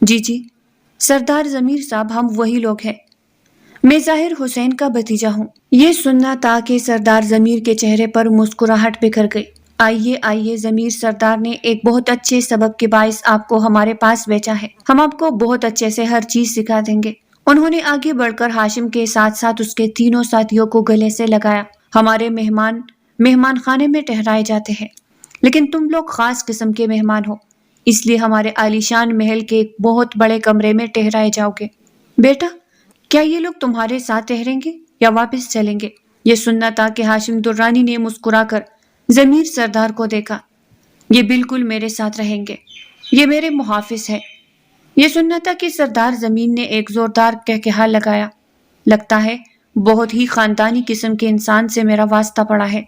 جی جی سردار ضمیر صاحب، ہم وہی لوگ ہیں۔ میں ظاہر حسین کا بھتیجا ہوں۔ یہ سننا تھا کہ سردار ضمیر کے چہرے پر مسکراہٹ بکھر گئی۔ آئیے آئیے، ضمیر سردار نے ایک بہت اچھے سبب کے باعث آپ کو ہمارے پاس بھیجا ہے۔ ہم آپ کو بہت اچھے سے ہر چیز سکھا دیں گے۔ انہوں نے آگے بڑھ کر ہاشم کے ساتھ ساتھ اس کے تینوں ساتھیوں کو گلے سے لگایا۔ ہمارے مہمان خانے میں ٹھہرائے جاتے ہیں، لیکن تم لوگ خاص قسم کے مہمان ہو، اس لیے ہمارے عالیشان محل کے ایک بہت بڑے کمرے میں ٹھہرائے جاؤ گے۔ بیٹا، کیا یہ لوگ تمہارے ساتھ ٹھہریں گے یا واپس چلیں گے؟ یہ سننا تھا کہ ہاشم درانی نے مسکرا کر ضمیر سردار کو دیکھا۔ یہ بالکل میرے ساتھ رہیں گے، یہ میرے محافظ ہے۔ یہ سننا تھا کہ سردار زمین نے ایک زوردار کہکہا لگایا۔ لگتا ہے بہت ہی خاندانی قسم کے انسان سے میرا واسطہ پڑا ہے۔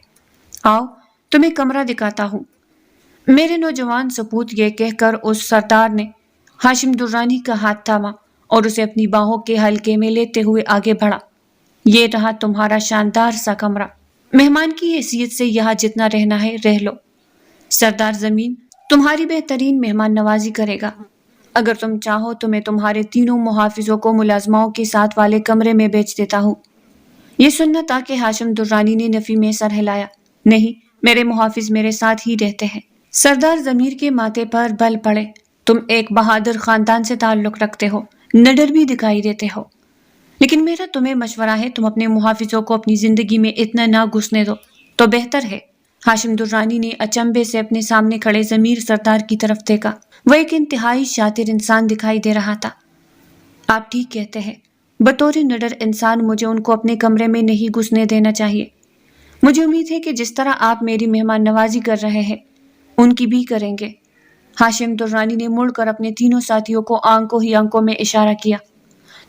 آؤ تمہیں کمرہ دکھاتا ہوں۔ میرے نوجوان سپوت، یہ کہہ کر اس سردار نے ہاشم درانی کا ہاتھ تھاما اور اسے اپنی باہوں کے حلقے میں لیتے ہوئے آگے بڑھا۔ یہ رہا تمہارا شاندار سا کمرہ۔ مہمان کی حیثیت سے یہاں جتنا رہنا ہے رہ لو۔ سردار زمین تمہاری بہترین مہمان نوازی کرے گا۔ اگر تم چاہو تو میں تمہارے تینوں محافظوں کو ملازماؤں کے ساتھ والے کمرے میں بیچ دیتا ہوں۔ یہ سننا تھا کہ ہاشم درانی نے نفی میں سر ہلایا۔ نہیں، میرے محافظ میرے ساتھ ہی رہتے ہیں۔ سردار ضمیر کے ماتھے پر بل پڑے۔ تم ایک بہادر خاندان سے تعلق رکھتے ہو، نڈر بھی دکھائی دیتے ہو، لیکن میرا تمہیں مشورہ ہے تم اپنے محافظوں کو اپنی زندگی میں اتنا نہ گھسنے دو تو بہتر ہے۔ ہاشم درانی نے اچنبھے سے اپنے سامنے کھڑے ضمیر سردار کی طرف دیکھا۔ وہ ایک انتہائی شاطر انسان دکھائی دے رہا تھا۔ آپ ٹھیک کہتے ہیں، بطور نڈر انسان مجھے ان کو اپنے کمرے میں نہیں گھسنے دینا چاہیے۔ مجھے امید ہے کہ جس طرح آپ میری مہمان نوازی کر رہے ہیں ان کی بھی کریں گے۔ ہاشم درانی نے مڑ کر اپنے تینوں ساتھیوں کو آنکھوں ہی آنکھوں میں اشارہ کیا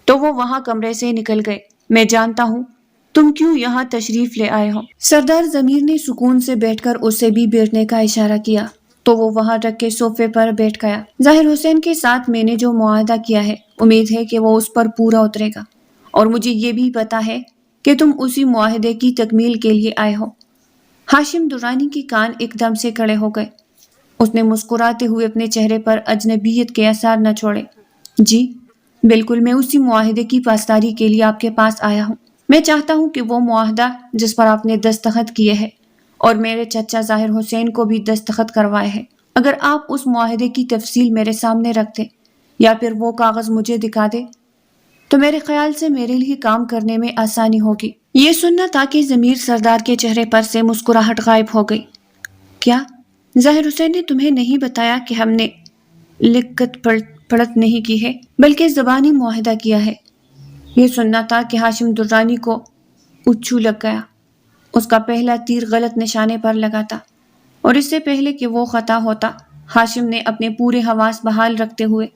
تو وہ وہاں کمرے سے نکل گئے۔ میں جانتا ہوں تم کیوں یہاں تشریف لے آئے ہو۔ سردار ضمیر نے سکون سے بیٹھ کر اسے بھی بیٹھنے کا اشارہ کیا تو وہ وہاں رکھ کے صوفے پر بیٹھ گیا۔ ظاہر حسین کے ساتھ میں نے جو معاہدہ کیا ہے، امید ہے کہ وہ اس پر پورا اترے گا، اور مجھے یہ بھی پتا ہے کہ تم اسی معاہدے کی تکمیل کے لیے آئے ہو۔ ہاشم درانی کے کان ایک دم سے کھڑے ہو گئے۔ اس نے مسکراتے ہوئے اپنے چہرے پر اجنبیت کے آثار نہ چھوڑے۔ جی بالکل، میں اسی معاہدے کی پاسداری کے لیے آپ کے پاس آیا ہوں۔ میں چاہتا ہوں کہ وہ معاہدہ جس پر آپ نے دستخط کیے ہیں اور میرے چچا ظاہر حسین کو بھی دستخط کروائے ہیں، اگر آپ اس معاہدے کی تفصیل میرے سامنے رکھ دیں یا پھر وہ کاغذ مجھے دکھا دیں تو میرے خیال سے میرے لیے کام کرنے میں آسانی ہوگی۔ یہ سننا تھا کہ ضمیر سردار کے چہرے پر سے مسکراہٹ غائب ہو گئی۔ کیا ظاہر حسین نے تمہیں نہیں بتایا کہ ہم نے لکھت پڑھت نہیں کی ہے بلکہ زبانی معاہدہ کیا ہے؟ یہ سننا تھا کہ ہاشم درانی کو اچھو لگ گیا۔ اس کا پہلا تیر غلط نشانے پر لگا تھا، اور اس سے پہلے کہ وہ خطا ہوتا، ہاشم نے اپنے پورے حواس بحال رکھتے ہوئے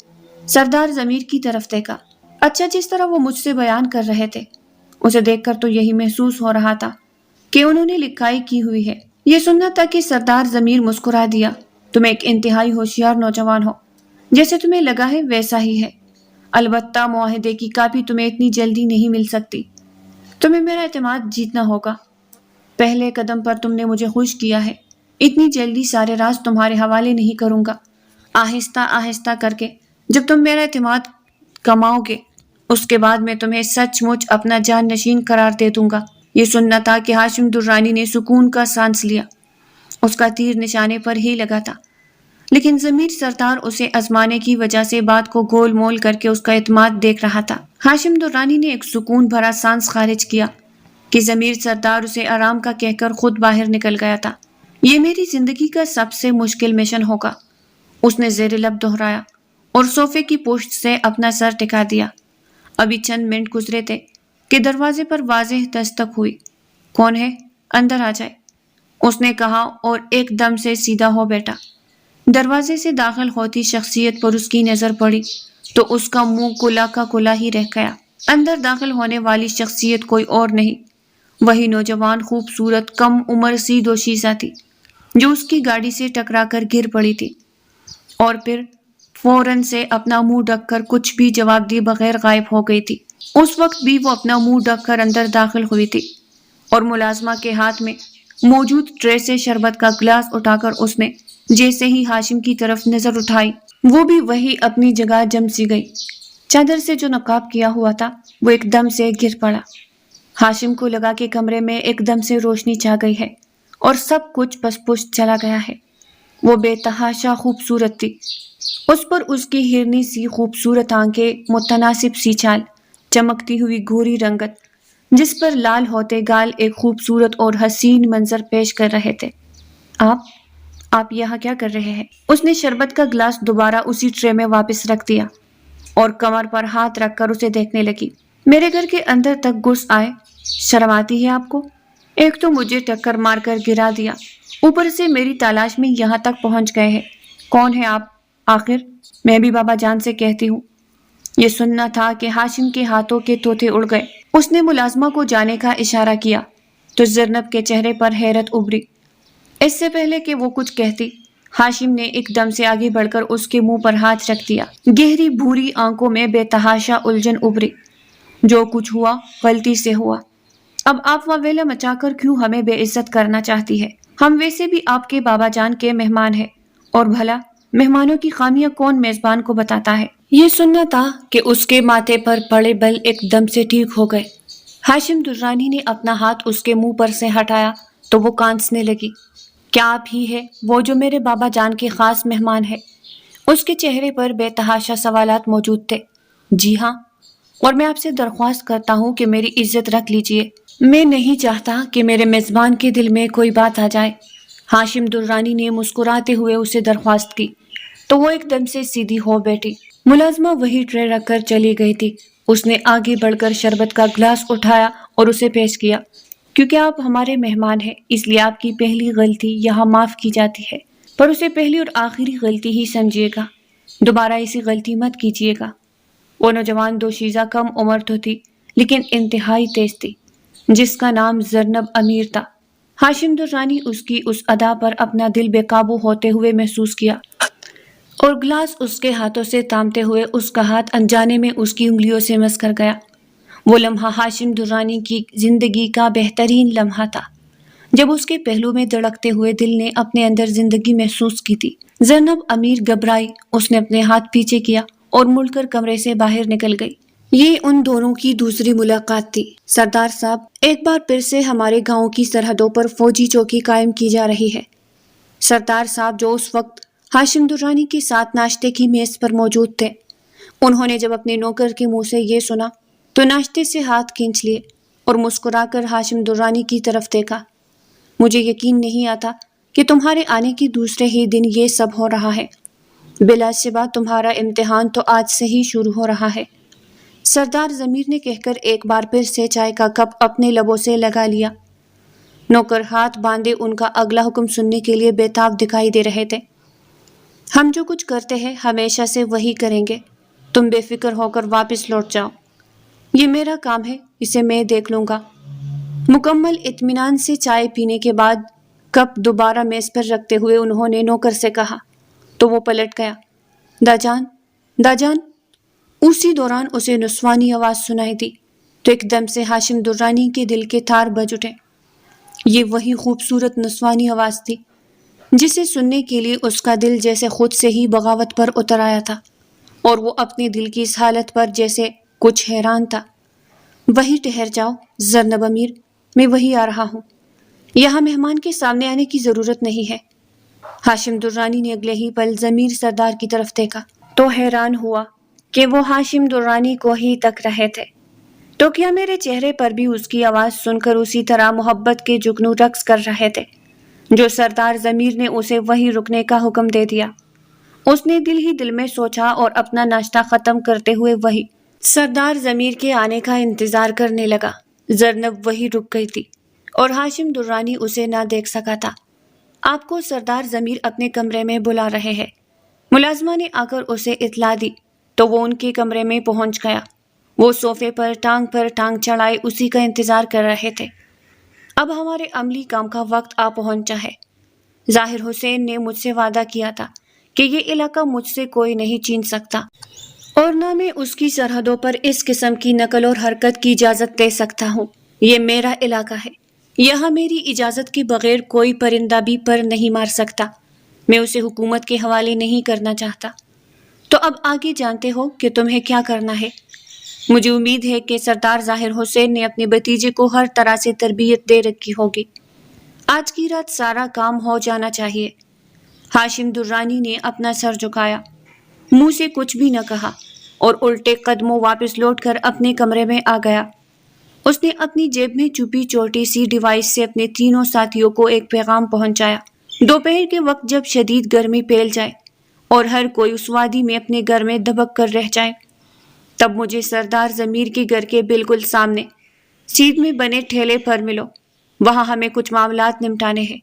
سردار ضمیر کی طرف دیکھا۔ اچھا، جس طرح وہ مجھ سے بیان کر رہے تھے اسے دیکھ کر تو یہی محسوس ہو رہا تھا کہ انہوں نے لکھائی کی ہوئی ہے۔ یہ سننا تھا کہ سردار ضمیر مسکرا دیا۔ تم ایک انتہائی ہوشیار نوجوان ہو، جیسے تمہیں لگا ہے ویسا ہی ہے، البتہ معاہدے کی کاپی تمہیں اتنی جلدی نہیں مل سکتی۔ تمہیں میرا اعتماد جیتنا ہوگا۔ پہلے قدم پر تم نے مجھے خوش کیا ہے۔ اتنی جلدی سارے راز تمہارے حوالے نہیں کروں گا۔ آہستہ آہستہ کر کے جب تم میرا اعتماد کماؤ گے، اس کے بعد میں تمہیں سچ مچ اپنا جان نشین قرار دے دوں گا۔ یہ سننا تھا کہ ہاشم درانی نے سکون کا سانس لیا۔ اس کا تیر نشانے پر ہی لگا تھا، لیکن ضمیر سردار اسے آزمانے کی وجہ سے بات کو گول مول کر کے اس کا اعتماد دیکھ رہا تھا۔ ہاشم درانی نے ایک سکون بھرا سانس خارج کیا کہ ضمیر سردار اسے آرام کا کہہ کر خود باہر نکل گیا تھا۔ یہ میری زندگی کا سب سے مشکل مشن ہوگا، اس نے زیر لب دہرایا اور صوفے کی پشت سے اپنا سر ٹکا دیا۔ ابھی چند منٹ گزرے تھے کہ دروازے پر واضح دستک ہوئی۔ کون ہے؟ اندر آ جائے، اس نے کہا اور ایک دم سے سیدھا ہو بیٹھا۔ دروازے سے داخل ہوتی شخصیت پر اس کی نظر پڑی تو اس کا منہ کلا کا کلا ہی رہ گیا۔ اندر داخل ہونے والی شخصیت کوئی اور نہیں، وہی نوجوان خوبصورت کم عمر سی دوشیزہ تھی جو اس کی گاڑی سے ٹکرا کر گر پڑی تھی اور پھر فوراً سے اپنا منہ ڈھک کر کچھ بھی جواب دیے بغیر غائب ہو گئی تھی۔ اس وقت بھی وہ اپنا منہ ڈھک کر اندر داخل ہوئی تھی اور ملازمہ کے ہاتھ میں موجود ٹرے سے شربت کا گلاس اٹھا کر اس نے جیسے ہی ہاشم کی طرف نظر اٹھائی وہ بھی وہی اپنی جگہ جم سی گئی۔ چادر سے جو نقاب کیا ہوا تھا وہ ایک دم سے گر پڑا۔ ہاشم کو لگا کہ کمرے میں ایک دم سے روشنی چھا گئی ہے اور سب کچھ پس پش چلا گیا ہے۔ وہ بے تحاشا خوبصورت تھی۔ اس پر اس کی ہرنی سی خوبصورت آنکھیں، متناسب سی چال، چمکتی ہوئی گھوری رنگت، جس پر لال ہوتے گال ایک خوبصورت اور حسین منظر پیش کر رہے تھے۔ آپ یہاں کیا کر رہے ہیں؟ اس نے شربت کا گلاس دوبارہ اسی ٹرے میں واپس رکھ دیا اور کمر پر ہاتھ رکھ کر اسے دیکھنے لگی۔ میرے گھر کے اندر تک گھس آئے، شرم آتی ہے آپ کو؟ ایک تو مجھے ٹکر مار کر گرا دیا، اوپر سے میری تلاش میں یہاں تک پہنچ گئے ہیں۔ کون ہے آپ آخر؟ میں بھی بابا جان سے کہتی ہوں۔ یہ سننا تھا کہ ہاشم کے ہاتھوں کے طوطے اڑ گئے۔ اس نے ملازمہ کو جانے کا اشارہ کیا تو زینب کے چہرے پر حیرت ابھری۔ اس سے پہلے کہ وہ کچھ کہتی، ہاشم نے ایک دم سے آگے بڑھ کر اس کے منہ پر ہاتھ رکھ دیا۔ گہری بھوری آنکھوں میں بے تحاشا الجھن ابھری۔ جو کچھ ہوا غلطی سے ہوا۔ اب آپ واویلا مچا کر کیوں ہمیں بے عزت کرنا چاہتی ہے؟ ہم ویسے بھی آپ کے بابا جان کے مہمان ہیں، اور بھلا مہمانوں کی خامیاں کون میزبان کو بتاتا ہے؟ یہ سننا تھا کہ اس کے ماتھے پر پڑے بل ایک دم سے ٹھیک ہو گئے۔ ہاشم درانی نے اپنا ہاتھ اس کے منہ پر سے ہٹایا تو وہ کانسنے لگی۔ کیا آپ ہی ہے وہ جو میرے بابا جان کے خاص مہمان ہے؟ اس کے چہرے پر بے تحاشا سوالات موجود تھے۔ جی ہاں، اور میں آپ سے درخواست کرتا ہوں کہ میری عزت رکھ لیجئے۔ میں نہیں چاہتا کہ میرے میزبان کے دل میں کوئی بات آ جائے۔ ہاشم درانی نے مسکراتے ہوئے اسے درخواست کی تو وہ ایک دم سے سیدھی ہو بیٹھی۔ ملازمہ وہی ٹرے رکھ کر چلی گئی تھی۔ اس نے آگے بڑھ کر شربت کا گلاس اٹھایا اور اسے پیش کیا۔ کیونکہ آپ ہمارے مہمان ہیں اس لیے آپ کی پہلی غلطی یہاں معاف کی جاتی ہے، پر اسے پہلی اور آخری غلطی ہی سمجھیے گا۔ دوبارہ ایسی غلطی مت کیجیے گا۔ وہ نوجوان دوشیزہ کم عمر تو تھی لیکن انتہائی تیز تھی، جس کا نام زینب امیر تھا۔ ہاشم درانی اس کی اس ادا پر اپنا دل بے قابو ہوتے ہوئے محسوس کیا اور گلاس اس کے ہاتھوں سے تامتے ہوئے اس کا ہاتھ انجانے میں اس کی انگلیوں سے مس کر گیا۔ وہ لمحہ ہاشم درانی کی زندگی کا بہترین لمحہ تھا، جب اس کے پہلو میں دھڑکتے ہوئے دل نے اپنے اندر زندگی محسوس کی تھی۔ زینب امیر گھبرائی، اس نے اپنے ہاتھ پیچھے کیا اور مڑ کر کمرے سے باہر نکل گئی۔ یہ ان دونوں کی دوسری ملاقات تھی۔ سردار صاحب، ایک بار پھر سے ہمارے گاؤں کی سرحدوں پر فوجی چوکی قائم کی جا رہی ہے۔ سردار صاحب جو اس وقت ہاشم درانی کے ساتھ ناشتے کی میز پر موجود تھے، انہوں نے جب اپنے نوکر کے منہ سے یہ سنا تو ناشتے سے ہاتھ کھینچ لیے اور مسکرا کر ہاشم درانی کی طرف دیکھا۔ مجھے یقین نہیں آتا کہ تمہارے آنے کے دوسرے ہی دن یہ سب ہو رہا ہے۔ بلا شبہ تمہارا امتحان تو آج سے ہی شروع ہو رہا ہے، سردار ضمیر نے کہہ کر ایک بار پھر سے چائے کا کپ اپنے لبوں سے لگا لیا۔ نوکر ہاتھ باندھے ان کا اگلا حکم سننے کے لیے بے تاب دکھائی دے رہے تھے۔ ہم جو کچھ کرتے ہیں ہمیشہ سے وہی کریں گے، تم بے فکر ہو کر واپس لوٹ جاؤ۔ یہ میرا کام ہے، اسے میں دیکھ لوں گا۔ مکمل اطمینان سے چائے پینے کے بعد کپ دوبارہ میز پر رکھتے ہوئے انہوں نے نوکر سے کہا تو وہ پلٹ گیا۔ داجان، داجان۔ اسی دوران اسے نسوانی آواز سنائی دی تو ایک دم سے ہاشم درانی کے دل کے تار بج اٹھے۔ یہ وہی خوبصورت نسوانی آواز تھی جسے سننے کے لیے اس کا دل جیسے خود سے ہی بغاوت پر اتر آیا تھا، اور وہ اپنے دل کی اس حالت پر جیسے کچھ حیران تھا۔ وہی ٹھہر جاؤ زینب امیر، میں وہی آ رہا ہوں، یہاں مہمان کے سامنے آنے کی ضرورت نہیں ہے۔ ہاشم درانی نے اگلے ہی پل ضمیر سردار کی طرف دیکھا تو حیران ہوا کہ وہ ہاشم درانی کو ہی تک رہے تھے۔ تو کیا میرے چہرے پر بھی اس کی آواز سن کر اسی طرح محبت کے جگنو رقص کر رہے تھے جو سردار ضمیر نے اسے وہی رکنے کا حکم دے دیا؟ اس نے دل ہی دل میں سوچا اور اپنا ناشتہ ختم کرتے ہوئے وہی سردار ضمیر کے آنے کا انتظار کرنے لگا۔ زینب وہی رک گئی تھی اور ہاشم درانی اسے نہ دیکھ سکا تھا۔ آپ کو سردار ضمیر اپنے کمرے میں بلا رہے ہیں، ملازمہ نے آ کر اسے اطلاع دی تو وہ ان کے کمرے میں پہنچ گیا۔ وہ صوفے پر ٹانگ چڑھائے اسی کا انتظار کر رہے تھے۔ اب ہمارے عملی کام کا وقت آ پہنچا ہے۔ ظاہر حسین نے مجھ سے وعدہ کیا تھا کہ یہ علاقہ مجھ سے کوئی نہیں چھین سکتا، اور نہ میں اس کی سرحدوں پر اس قسم کی نقل اور حرکت کی اجازت دے سکتا ہوں۔ یہ میرا علاقہ ہے، یہاں میری اجازت کے بغیر کوئی پرندہ بھی پر نہیں مار سکتا۔ میں اسے حکومت کے حوالے نہیں کرنا چاہتا۔ تو اب آگے جانتے ہو کہ تمہیں کیا کرنا ہے۔ مجھے امید ہے کہ سردار ظاہر حسین نے اپنے بھتیجے کو ہر طرح سے تربیت دے رکھی ہوگی۔ آج کی رات سارا کام ہو جانا چاہیے۔ ہاشم درانی نے اپنا سر جھکایا، منہ سے کچھ بھی نہ کہا اور الٹے قدموں واپس لوٹ کر اپنے کمرے میں آ گیا۔ اس نے اپنی جیب میں چھپی چھوٹی سی ڈیوائس سے اپنے تینوں ساتھیوں کو ایک پیغام پہنچایا۔ دوپہر کے وقت جب شدید گرمی پھیل جائے اور ہر کوئی اس وادی میں اپنے گھر میں دبک کر رہ جائے، تب مجھے سردار ضمیر کے گھر کے بالکل سامنے سیدھ میں بنے ٹھیلے پر ملو، وہاں ہمیں کچھ معاملات نمٹانے ہیں۔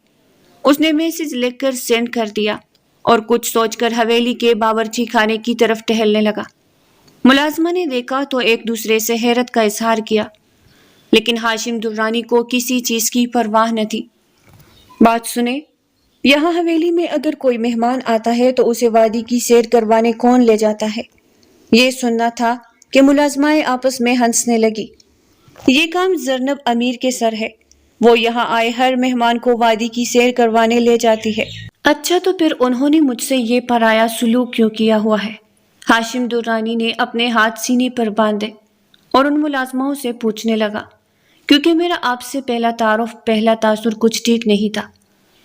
اس نے میسج لکھ کر سینڈ کر دیا اور کچھ سوچ کر حویلی کے باورچی خانے کی طرف ٹہلنے لگا۔ ملازمہ نے دیکھا تو ایک دوسرے سے حیرت کا اظہار کیا، لیکن ہاشم درانی کو کسی چیز کی پرواہ نہ تھی۔ بات سنیں، یہاں حویلی میں اگر کوئی مہمان آتا ہے تو اسے وادی کی سیر کروانے کون لے جاتا ہے؟ یہ سننا تھا کہ ملازمائیں آپس میں ہنسنے لگی۔ یہ کام زرنب امیر کے سر ہے، وہ یہاں آئے ہر مہمان کو وادی کی سیر کروانے لے جاتی ہے۔ اچھا، تو پھر انہوں نے مجھ سے یہ پرایا سلوک کیوں کیا ہوا ہے؟ ہاشم درانی نے اپنے ہاتھ سینے پر باندھے اور ان ملازموں سے پوچھنے لگا، کیونکہ میرا آپ سے پہلا تعارف، پہلا تاثر کچھ ٹھیک نہیں تھا۔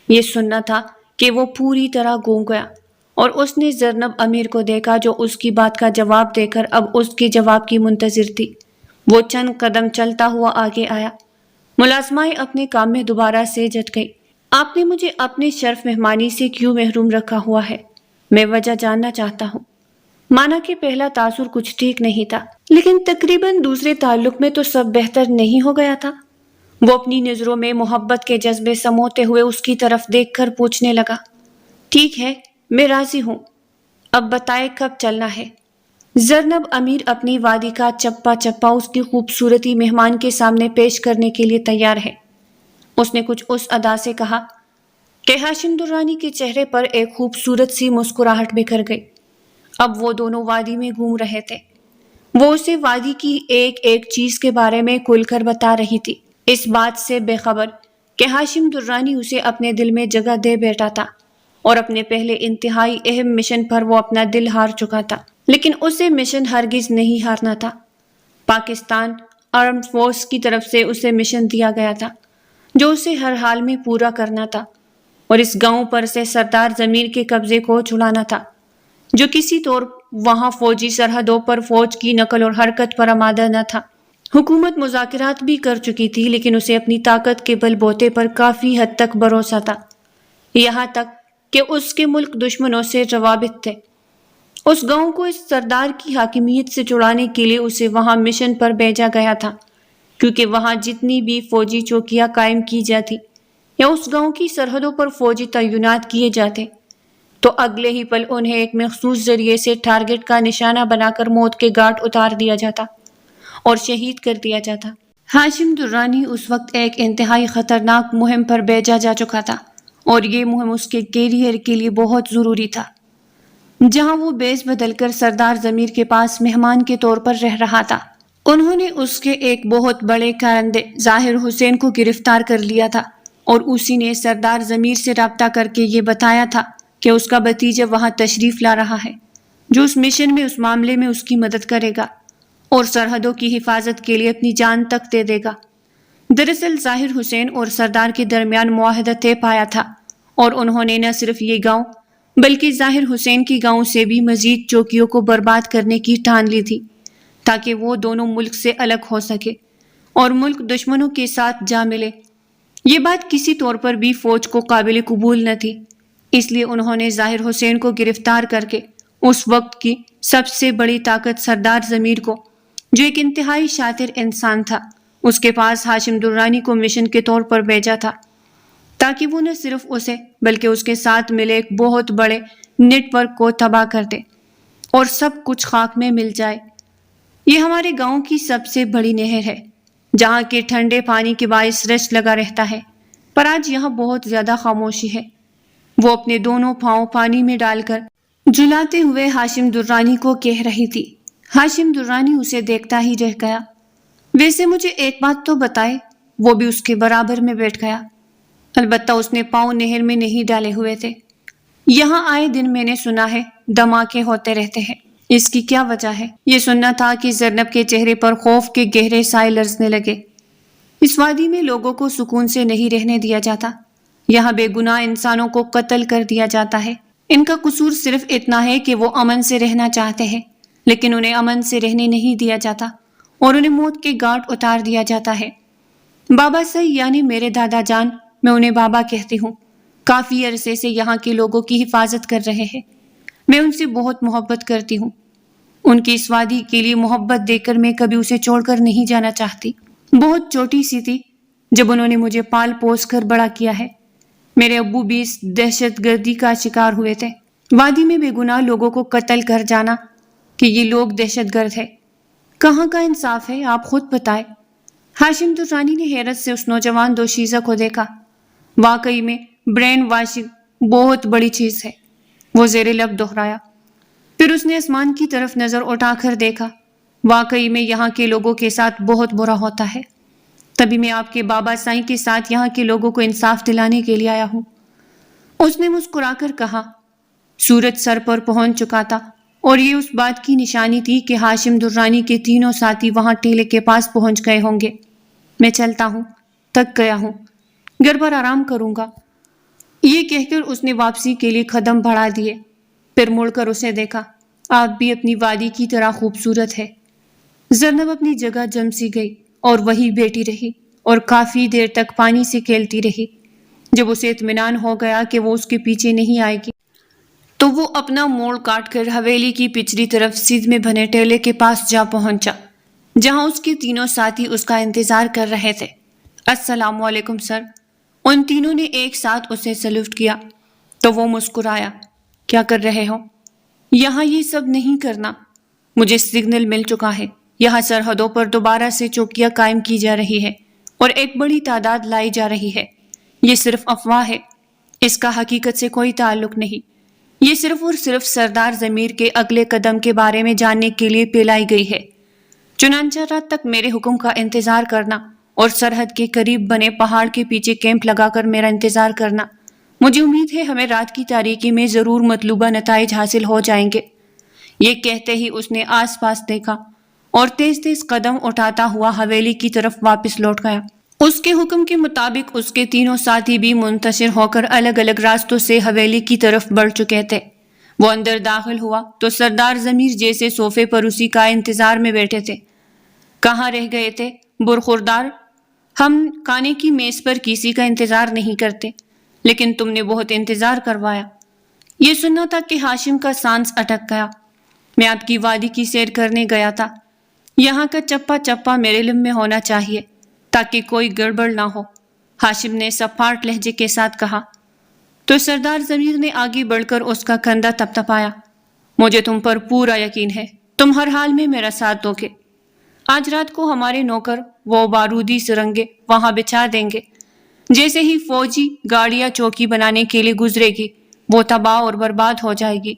یہ سننا تھا کہ وہ پوری طرح گونگ گیا اور اس نے زرنب امیر کو دیکھا جو اس کی بات کا جواب دے کر اب اس کے جواب کی منتظر تھی۔ وہ چند قدم چلتا ہوا آگے آیا۔ ملازمائیں اپنے کام میں دوبارہ سے جٹ گئی۔ آپ نے مجھے اپنے شرف مہمانی سے کیوں محروم رکھا ہوا ہے؟ میں وجہ جاننا چاہتا ہوں۔ مانا کہ پہلا تاثر کچھ ٹھیک نہیں تھا، لیکن تقریباً دوسرے تعلق میں تو سب بہتر نہیں ہو گیا تھا۔ وہ اپنی نظروں میں محبت کے جذبے سموتے ہوئے اس کی طرف دیکھ کر پوچھنے لگا، ٹھیک ہے، میں راضی ہوں، اب بتائے کب چلنا ہے؟ زرنب امیر اپنی وادی کا چپا چپا اس کی خوبصورتی مہمان کے سامنے پیش کرنے کے لیے تیار ہے۔ اس نے کچھ اس ادا سے کہا کہ ہاشم درانی کے چہرے پر ایک خوبصورت سی مسکراہٹ بکھر گئی۔ اب وہ دونوں وادی میں گھوم رہے تھے۔ وہ اسے وادی کی ایک ایک چیز کے بارے میں کھل کر بتا رہی تھی، اس بات سے بے خبر کہ ہاشم درانی اسے اپنے دل میں جگہ دے بیٹھا تھا اور اپنے پہلے انتہائی اہم مشن پر وہ اپنا دل ہار چکا تھا، لیکن اسے مشن ہرگز نہیں ہارنا تھا۔ پاکستان آرمڈ فورس کی طرف سے اسے مشن دیا گیا تھا جو اسے ہر حال میں پورا کرنا تھا، اور اس گاؤں پر سے سردار ضمیر کے قبضے کو چھڑانا تھا جو کسی طور وہاں فوجی سرحدوں پر فوج کی نقل اور حرکت پر آمادہ نہ تھا۔ حکومت مذاکرات بھی کر چکی تھی، لیکن اسے اپنی طاقت کے بل بوتے پر کافی حد تک بھروسہ تھا، یہاں تک کہ اس کے ملک دشمنوں سے روابط تھے۔ اس گاؤں کو اس سردار کی حاکمیت سے چھڑانے کے لیے اسے وہاں مشن پر بھیجا گیا تھا، کیونکہ وہاں جتنی بھی فوجی چوکیاں قائم کی جاتی یا اس گاؤں کی سرحدوں پر فوجی تعینات کیے جاتے تو اگلے ہی پل انہیں ایک مخصوص ذریعے سے ٹارگٹ کا نشانہ بنا کر موت کے گھاٹ اتار دیا جاتا اور شہید کر دیا جاتا۔ ہاشم درانی اس وقت ایک انتہائی خطرناک مہم پر بھیجا جا چکا تھا، اور یہ مہم اس کے کیریئر کے لیے بہت ضروری تھا۔ جہاں وہ بیس بدل کر سردار ضمیر کے پاس مہمان کے طور پر رہ رہا تھا، انہوں نے اس کے ایک بہت بڑے کارندے ظاہر حسین کو گرفتار کر لیا تھا، اور اسی نے سردار ضمیر سے رابطہ کر کے یہ بتایا تھا کہ اس کا بھتیجا وہاں تشریف لا رہا ہے جو اس مشن میں اس معاملے میں اس کی مدد کرے گا اور سرحدوں کی حفاظت کے لیے اپنی جان تک دے دے گا۔ دراصل ظاہر حسین اور سردار کے درمیان معاہدہ طے پایا تھا، اور انہوں نے نہ صرف یہ گاؤں بلکہ ظاہر حسین کی گاؤں سے بھی مزید چوکیوں کو برباد کرنے کی ٹھان لی تھی تاکہ وہ دونوں ملک سے الگ ہو سکے اور ملک دشمنوں کے ساتھ جا ملے۔ یہ بات کسی طور پر بھی فوج کو قابل قبول نہ تھی، اس لیے انہوں نے ظاہر حسین کو گرفتار کر کے اس وقت کی سب سے بڑی طاقت سردار ضمیر کو، جو ایک انتہائی شاطر انسان تھا، اس کے پاس ہاشم درانی کو مشن کے طور پر بھیجا تھا تاکہ وہ نہ صرف اسے بلکہ اس کے ساتھ ملے ایک بہت بڑے نیٹ ورک کو تباہ کر دے اور سب کچھ خاک میں مل جائے۔ یہ ہمارے گاؤں کی سب سے بڑی نہر ہے جہاں کے ٹھنڈے پانی کے باعث رش لگا رہتا ہے، پر آج یہاں بہت زیادہ خاموشی ہے۔ وہ اپنے دونوں پاؤں پانی میں ڈال کر جھلاتے ہوئے ہاشم درانی کو کہہ رہی تھی۔ ہاشم درانی اسے دیکھتا ہی رہ گیا۔ ویسے مجھے ایک بات تو بتائے، وہ بھی اس کے برابر میں بیٹھ گیا، البتہ اس نے پاؤں نہر میں نہیں ڈالے ہوئے تھے۔ یہاں آئے دن میں نے سنا ہے دھماکے ہوتے رہتے ہیں، اس کی کیا وجہ ہے؟ یہ سننا تھا کہ زینب کے چہرے پر خوف کے گہرے سائے لرزنے لگے۔ اس وادی میں لوگوں کو سکون سے نہیں رہنے دیا جاتا، یہاں بے گناہ انسانوں کو قتل کر دیا جاتا ہے۔ ان کا قصور صرف اتنا ہے کہ وہ امن سے رہنا چاہتے ہیں، لیکن انہیں امن سے رہنے نہیں دیا جاتا اور انہیں موت کے گھاٹ اتار دیا جاتا ہے۔ بابا سی یعنی میرے دادا جان، میں انہیں بابا کہتی ہوں، کافی عرصے سے یہاں کے لوگوں کی حفاظت کر رہے ہیں۔ میں ان سے بہت محبت کرتی ہوں، ان کی اس وادی کے لیے محبت دے کر میں کبھی اسے چھوڑ کر نہیں جانا چاہتی۔ بہت چھوٹی سی تھی جب انہوں نے مجھے پال پوس کر بڑا کیا ہے۔ میرے ابو بھی اس دہشت گردی کا شکار ہوئے تھے، وادی میں بے گناہ لوگوں کو قتل کر جانا کہ یہ لوگ دہشت گرد ہے۔ کہاں کا انصاف ہے، آپ خود بتائیں۔ ہاشم درانی نے حیرت سے اس نوجوان دوشیزہ کو دیکھا۔ واقعی میں برین واشنگ بہت بڑی چیز ہے، وہ زیر لب دہرایا۔ پھر اس نے آسمان کی طرف نظر اٹھا کر دیکھا۔ واقعی میں یہاں کے لوگوں کے ساتھ بہت برا ہوتا ہے، تبھی میں آپ کے بابا سائیں کے ساتھ یہاں کے لوگوں کو انصاف دلانے کے لیے آیا ہوں۔ اس نے مسکرا کر کہا۔ سورج سر پر پہنچ چکا تھا اور یہ اس بات کی نشانی تھی کہ ہاشم درانی کے تینوں ساتھی وہاں ٹیلے کے پاس پہنچ گئے ہوں گے۔ میں چلتا ہوں، تھک گیا ہوں، گھر پر آرام کروں گا، یہ کہہ کر اس نے واپسی کے لیے قدم بڑھا دیے۔ پھر مڑ کر اسے دیکھا۔ آپ بھی اپنی وادی کی طرح خوبصورت ہے۔ زینب اپنی جگہ جم سی گئی اور وہی بیٹھی رہی اور کافی دیر تک پانی سے کھیلتی رہی۔ جب اسے اطمینان ہو گیا کہ وہ اس کے پیچھے نہیں آئے گی تو وہ اپنا موڑ کاٹ کر حویلی کی پچھلی طرف سیدھ میں بنے ٹیلے کے پاس جا پہنچا، جہاں اس کے تینوں ساتھی اس کا انتظار کر رہے تھے۔ السلام علیکم سر۔ ان تینوں نے ایک ساتھ اسے سلوٹ کیا تو وہ مسکرایا۔ کیا کر رہے ہو؟ یہاں یہ سب نہیں کرنا، مجھے سگنل مل چکا ہے، یہاں سرحدوں پر دوبارہ سے چوکیاں قائم کی جا رہی ہے اور ایک بڑی تعداد لائی جا رہی ہے۔ یہ صرف افواہ ہے، اس کا حقیقت سے کوئی تعلق نہیں، یہ صرف اور صرف سردار ضمیر کے اگلے قدم کے بارے میں جاننے کے لیے پھیلائی گئی ہے۔ چنانچہ رات تک میرے حکم کا انتظار کرنا اور سرحد کے قریب بنے پہاڑ کے پیچھے کیمپ لگا کر میرا انتظار کرنا۔ مجھے امید ہے ہمیں رات کی تاریکی میں ضرور مطلوبہ نتائج حاصل ہو جائیں گے۔ یہ کہتے ہی اس نے آس پاس دیکھا اور تیز تیز قدم اٹھاتا ہوا حویلی کی طرف واپس لوٹ گیا۔ اس کے حکم کے مطابق اس کے تینوں ساتھی بھی منتشر ہو کر الگ الگ راستوں سے حویلی کی طرف بڑھ چکے تھے۔ وہ اندر داخل ہوا تو سردار ضمیر جیسے صوفے پر اسی کا انتظار میں بیٹھے تھے۔ کہاں رہ گئے تھے برخوردار؟ ہم کھانے کی میز پر کسی کا انتظار نہیں کرتے، لیکن تم نے بہت انتظار کروایا۔ یہ سننا تھا کہ ہاشم کا سانس اٹک گیا۔ میں آپ کی وادی کی سیر کرنے گیا تھا، یہاں کا چپا چپا میرے علم میں ہونا چاہیے تاکہ کوئی گڑبڑ نہ ہو، ہاشم نے سپاٹ لہجے کے ساتھ کہا۔ تو سردار ضمیر نے آگے بڑھ کر اس کا کندھا تھپتھپایا۔ مجھے تم پر پورا یقین ہے، تم ہر حال میں میرا ساتھ دو گے۔ آج رات کو ہمارے نوکر وہ بارودی سرنگیں وہاں بچھا دیں گے، جیسے ہی فوجی گاڑیاں چوکی بنانے کے لیے گزرے گی وہ تباہ اور برباد ہو جائے گی۔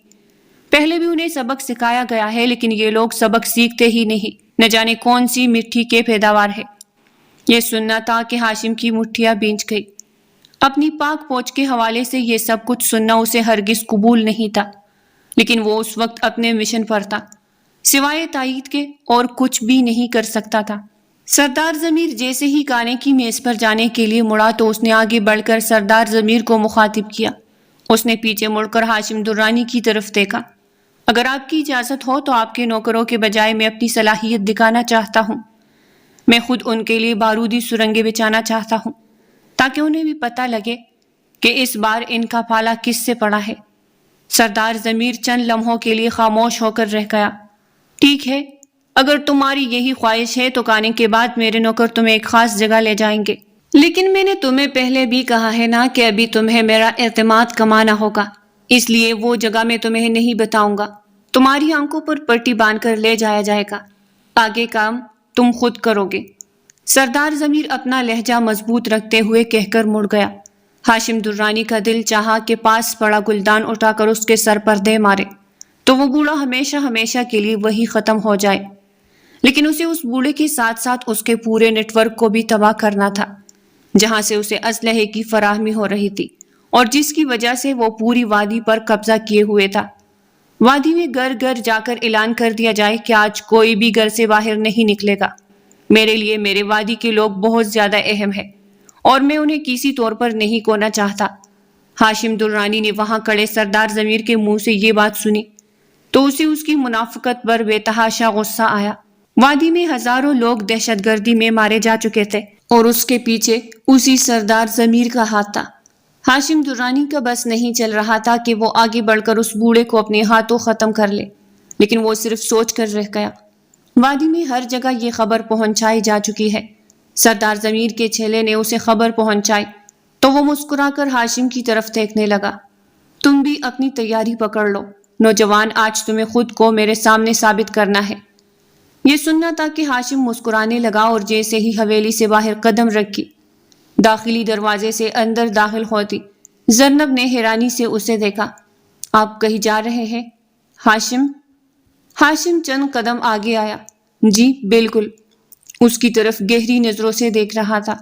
پہلے بھی انہیں سبق سکھایا گیا ہے، لیکن یہ لوگ سبق سیکھتے ہی نہیں، نہ جانے کون سی مٹی کے پیداوار ہے۔ یہ سننا تھا کہ ہاشم کی مٹھیاں بھیج گئی۔ اپنی پاک پوچھ کے حوالے سے یہ سب کچھ سننا اسے ہرگز قبول نہیں تھا، لیکن وہ اس وقت اپنے مشن پر تھا، سوائے تائید کے اور کچھ بھی نہیں کر سکتا تھا۔ سردار ضمیر جیسے ہی کھانے کی میز پر جانے کے لیے مڑا تو اس نے آگے بڑھ کر سردار ضمیر کو مخاطب کیا۔ اس نے پیچھے مڑ کر ہاشم درانی کی طرف دیکھا۔ اگر آپ کی اجازت ہو تو آپ کے نوکروں کے بجائے میں اپنی صلاحیت دکھانا چاہتا ہوں۔ میں خود ان کے لیے بارودی سرنگیں بچھانا چاہتا ہوں تاکہ انہیں بھی پتہ لگے کہ اس بار ان کا پالا کس سے پڑا ہے۔ سردار ضمیر چند لمحوں کے لیے خاموش ہو کر رہ گیا۔ ٹھیک ہے، اگر تمہاری یہی خواہش ہے تو کھانے کے بعد میرے نوکر تمہیں ایک خاص جگہ لے جائیں گے، لیکن میں نے تمہیں پہلے بھی کہا ہے نا کہ ابھی تمہیں میرا اعتماد کمانا ہوگا، اس لیے وہ جگہ میں تمہیں نہیں بتاؤں گا۔ تمہاری آنکھوں پر پٹی باندھ کر لے جایا جائے گا، آگے کام تم خود کرو گے۔ سردار ضمیر اپنا لہجہ مضبوط رکھتے ہوئے کہہ کر مڑ گیا۔ ہاشم درانی کا دل چاہا کہ پاس پڑا گلدان اٹھا کر اس کے سر پر دے مارے تو وہ بوڑھا ہمیشہ ہمیشہ کے لیے وہی ختم ہو جائے، لیکن اسے اس بوڑھے کے ساتھ ساتھ اس کے پورے نیٹ ورک کو بھی تباہ کرنا تھا، جہاں سے اسے اسلحے کی فراہمی ہو رہی تھی اور جس کی وجہ سے وہ پوری وادی پر قبضہ کیے ہوئے تھا۔ وادی میں گھر گھر جا کر اعلان کر دیا جائے کہ آج کوئی بھی گھر سے باہر نہیں نکلے گا۔ میرے لیے میرے وادی کے لوگ بہت زیادہ اہم ہیں اور میں انہیں کسی طور پر نہیں کھونا چاہتا۔ ہاشم درانی نے وہاں کھڑے سردار ضمیر کے منہ سے یہ بات سنی تو اسے اس کی منافقت پر بے تحاشا غصہ آیا۔ وادی میں ہزاروں لوگ دہشت گردی میں مارے جا چکے تھے اور اس کے پیچھے اسی سردار ضمیر کا ہاتھ تھا۔ ہاشم درانی کا بس نہیں چل رہا تھا کہ وہ آگے بڑھ کر اس بوڑھے کو اپنے ہاتھوں ختم کر لے، لیکن وہ صرف سوچ کر رہ گیا۔ وادی میں ہر جگہ یہ خبر پہنچائی جا چکی ہے۔ سردار ضمیر کے چیلے نے اسے خبر پہنچائی تو وہ مسکرا کر ہاشم کی طرف دیکھنے لگا۔ تم بھی اپنی تیاری پکڑ لو نوجوان، آج تمہیں خود کو میرے سامنے ثابت کرنا ہے۔ یہ سننا تھا کہ ہاشم مسکرانے لگا اور جیسے ہی حویلی سے باہر قدم رکھی، داخلی دروازے سے اندر داخل ہوتی زرنب نے حیرانی سے اسے دیکھا۔ آپ کہیں جا رہے ہیں ہاشم؟ ہاشم چند قدم آگے آیا۔ جی بالکل، اس کی طرف گہری نظروں سے دیکھ رہا تھا۔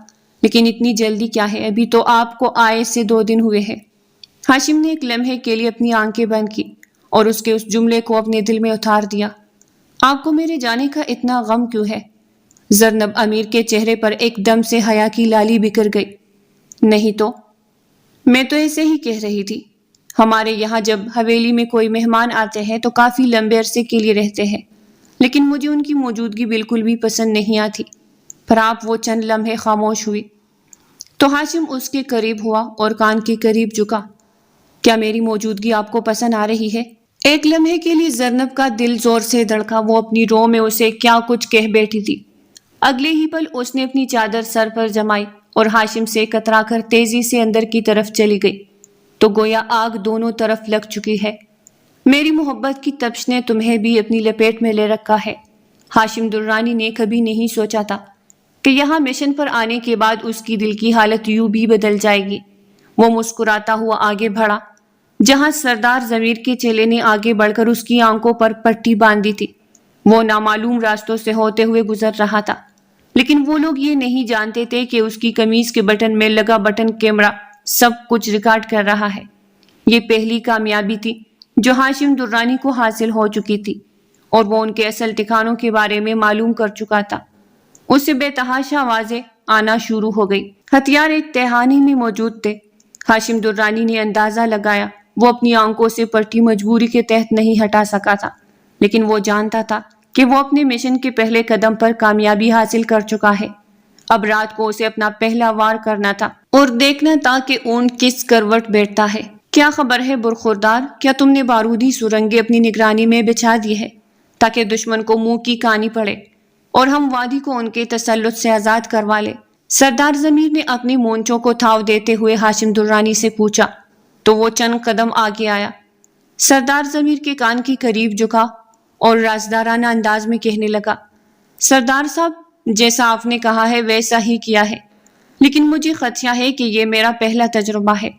لیکن اتنی جلدی کیا ہے؟ ابھی تو آپ کو آئے سے 2 دن ہوئے ہیں۔ ہاشم نے ایک لمحے کے لیے اپنی آنکھیں بند کی اور اس کے اس جملے کو اپنے دل میں اتار دیا۔ آپ کو میرے جانے کا اتنا غم کیوں ہے؟ زرنب امیر کے چہرے پر ایک دم سے حیا کی لالی بکھر گئی۔ نہیں تو میں تو ایسے ہی کہہ رہی تھی۔ ہمارے یہاں جب حویلی میں کوئی مہمان آتے ہیں تو کافی لمبے عرصے کے لیے رہتے ہیں، لیکن مجھے ان کی موجودگی بالکل بھی پسند نہیں آتی۔ پر آپ وہ چند لمحے خاموش ہوئی تو ہاشم اس کے قریب ہوا اور کان کے قریب جھکا۔ کیا میری موجودگی آپ کو پسند آ رہی ہے؟ ایک لمحے کے لیے زرنب کا دل زور سے دھڑکا۔ وہ اپنی رو میں اسے کیا کچھ کہہ بیٹھی تھی۔ اگلے ہی پل اس نے اپنی چادر سر پر جمائی اور ہاشم سے کترا کر تیزی سے اندر کی طرف چلی گئی تو گویا آگ دونوں طرف لگ چکی ہے۔ میری محبت کی تپش نے تمہیں بھی اپنی لپیٹ میں لے رکھا ہے۔ ہاشم درانی نے کبھی نہیں سوچا تھا کہ یہاں مشن پر آنے کے بعد اس کی دل کی حالت یوں بھی بدل جائے گی۔ وہ مسکراتا ہوا آگے بڑھا جہاں سردار ضمیر کے چیلے نے آگے بڑھ کر اس کی آنکھوں پر پٹی باندھی تھی۔ وہ نامعلوم راستوں سے ہوتے ہوئے گزر رہا تھا، لیکن وہ لوگ یہ نہیں جانتے تھے کہ اس کی قمیض کے بٹن میں لگا بٹن کیمرہ سب کچھ ریکارڈ کر رہا ہے۔ یہ پہلی کامیابی تھی جو ہاشم درانی کو حاصل ہو چکی تھی اور وہ ان کے اصل ٹھکانوں کے بارے میں معلوم کر چکا تھا۔ اسے بے تحاشا آوازیں آنا شروع ہو گئی۔ ہتھیار ایک تہانی میں موجود تھے۔ ہاشم درانی نے اندازہ لگایا وہ اپنی آنکھوں سے پٹی مجبوری کے تحت نہیں ہٹا سکا تھا، لیکن وہ جانتا تھا کہ وہ اپنے مشن کے پہلے قدم پر کامیابی حاصل کر چکا ہے۔ اب رات کو اسے اپنا پہلا وار کرنا تھا اور دیکھنا تھا کہ اونٹ کس کروٹ بیٹھتا ہے۔ کیا خبر ہے برخوردار؟ کیا تم نے بارودی سرنگیں اپنی نگرانی میں بچھا دی ہے تاکہ دشمن کو منہ کی کہانی پڑے اور ہم وادی کو ان کے تسلط سے آزاد کروا لے؟ سردار ضمیر نے اپنی مونچھوں کو تھاو دیتے ہوئے ہاشم درانی سے پوچھا تو وہ چند قدم آگے آیا۔ سردار ضمیر کے کان کے قریب جھکا اور رازدارانہ انداز میں کہنے لگا، سردار صاحب، جیسا آپ نے کہا ہے ویسا ہی کیا ہے، لیکن مجھے خدشہ ہے کہ یہ میرا پہلا تجربہ ہے،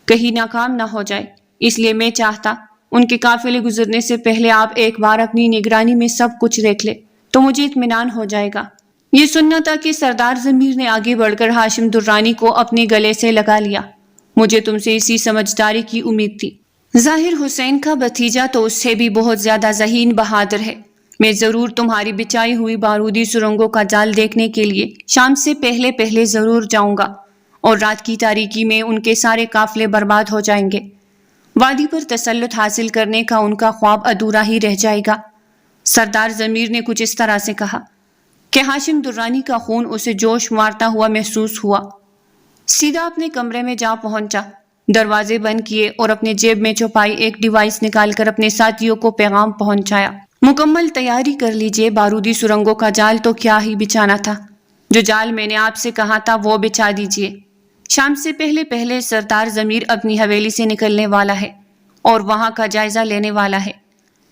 کہیں ناکام نہ ہو جائے، اس لیے میں چاہتا ان کے قافلے گزرنے سے پہلے آپ ایک بار اپنی نگرانی میں سب کچھ دیکھ لے تو مجھے اطمینان ہو جائے گا۔ یہ سننا تھا کہ سردار ضمیر نے آگے بڑھ کر ہاشم درانی کو اپنے گلے سے لگا لیا۔ مجھے تم سے اسی سمجھداری کی امید تھی۔ ظاہر حسین کا بھتیجا تو اس سے بھی بہت زیادہ ذہین بہادر ہے۔ میں ضرور تمہاری بچائی ہوئی بارودی سرنگوں کا جال دیکھنے کے لیے شام سے پہلے ضرور جاؤں گا اور رات کی تاریکی میں ان کے سارے قافلے برباد ہو جائیں گے۔ وادی پر تسلط حاصل کرنے کا ان کا خواب ادھورا ہی رہ جائے گا۔ سردار ضمیر نے کچھ اس طرح سے کہا کہ ہاشم درانی کا خون اسے جوش مارتا ہوا محسوس ہوا۔ سیدھا اپنے کمرے میں جا پہنچا، دروازے بند کیے اور اپنے جیب میں چھپائی ایک ڈیوائس نکال کر اپنے ساتھیوں کو پیغام پہنچایا، مکمل تیاری کر لیجئے، بارودی سرنگوں کا جال تو کیا ہی بچھانا تھا، جو جال میں نے آپ سے کہا تھا وہ بچھا دیجئے۔ شام سے پہلے سردار ضمیر اپنی حویلی سے نکلنے والا ہے اور وہاں کا جائزہ لینے والا ہے۔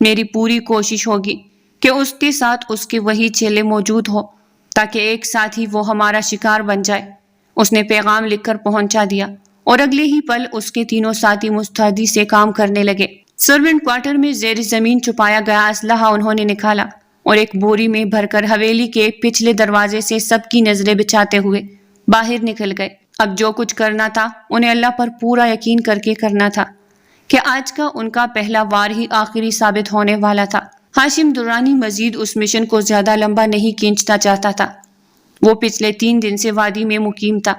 میری پوری کوشش ہوگی کہ اس کے ساتھ اس کے وہی چیلے موجود ہو تاکہ ایک ساتھ ہی وہ ہمارا شکار بن جائے۔ اس نے پیغام لکھ کر پہنچا دیا اور اگلے ہی پل اس کے تینوں ساتھی مستعدی سے کام کرنے لگے۔ سرونٹ کوارٹر میں زیر زمین چھپایا گیا اسلحہ انہوں نے نکالا اور ایک بوری میں بھر کر حویلی کے پچھلے دروازے سے سب کی نظریں بچھاتے ہوئے باہر نکل گئے۔ اب جو کچھ کرنا تھا انہیں اللہ پر پورا یقین کر کے کرنا تھا کہ آج کا ان کا پہلا وار ہی آخری ثابت ہونے والا تھا۔ ہاشم درانی مزید اس مشن کو زیادہ لمبا نہیں کھینچنا چاہتا تھا۔ وہ پچھلے 3 دن سے وادی میں مقیم تھا،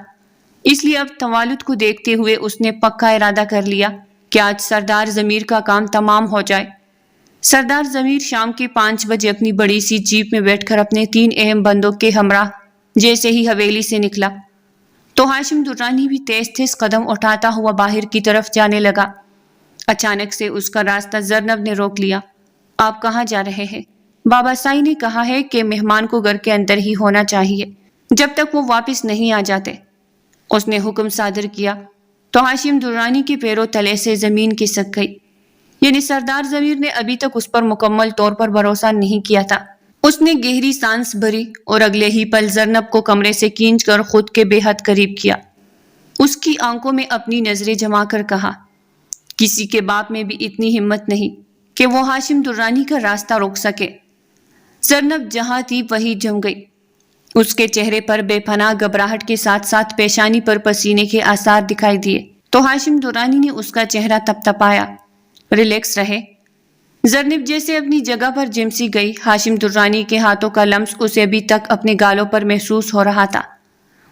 اس لیے اب توالد کو دیکھتے ہوئے اس نے پکا ارادہ کر لیا کہ آج سردار ضمیر کا کام تمام ہو جائے۔ سردار ضمیر شام کے 5 بجے اپنی بڑی سی جیپ میں بیٹھ کر اپنے 3 اہم بندوں کے ہمراہ جیسے ہی حویلی سے نکلا تو ہاشم درانی بھی تیز تیز قدم اٹھاتا ہوا باہر کی طرف جانے لگا۔ اچانک سے اس کا راستہ زرنب نے روک لیا۔ آپ کہاں جا رہے ہیں؟ بابا سائی نے کہا ہے کہ مہمان کو گھر کے اندر ہی ہونا چاہیے جب تک وہ واپس نہیں آ جاتے۔ اس نے حکم صادر کیا تو ہاشم درانی کے پیروں تلے سے زمین کھسک گئی۔ یعنی سردار ضمیر نے ابھی تک اس پر مکمل طور پر بھروسہ نہیں کیا تھا۔ اس نے گہری سانس بھری اور اگلے ہی پل زرنب کو کمرے سے کھینچ کر خود کے بے حد قریب کیا۔ اس کی آنکھوں میں اپنی نظریں جما کر کہا، کسی کے باپ میں بھی اتنی ہمت نہیں کہ وہ ہاشم درانی کا راستہ روک سکے۔ زرنب جہاں تھی وہی جم گئی۔ اس کے چہرے پر بے پناہ گھبراہٹ کے ساتھ ساتھ پیشانی پر پسینے کے آثار دکھائی دیے تو ہاشم درانی نے اس کا چہرہ تپتپایا۔ ریلیکس رہے۔ زرنب جیسے اپنی جگہ پر جم سی گئی۔ ہاشم درانی کے ہاتھوں کا لمس اسے ابھی تک اپنے گالوں پر محسوس ہو رہا تھا۔